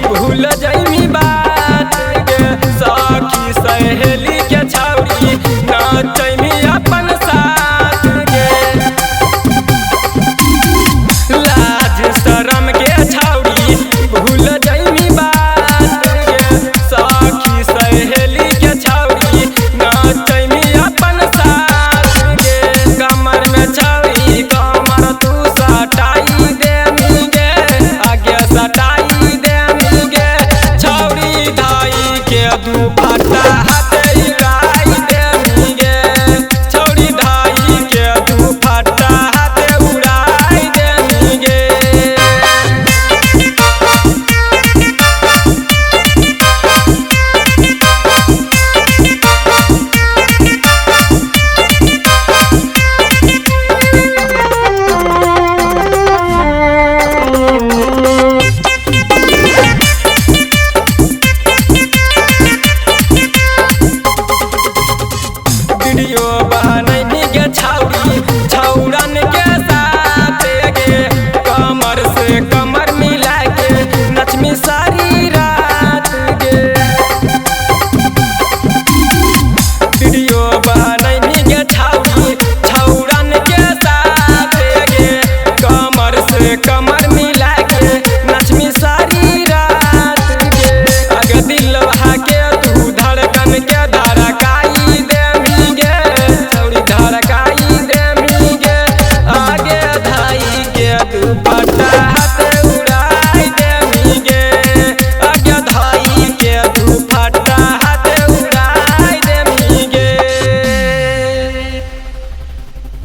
भूल जाइमी बात गे सखी सहेली के छौरी नाचैमी अपन साथ गे। लाज शरम के छौरी भूल जाइमी बात गे सखी सहेली के छौरी नाचैमी अपन साथ गे। कमर में छौरी कमर तू सटाई दे गे आगे सटाई दे गे छौरी धाई के दुपट्टा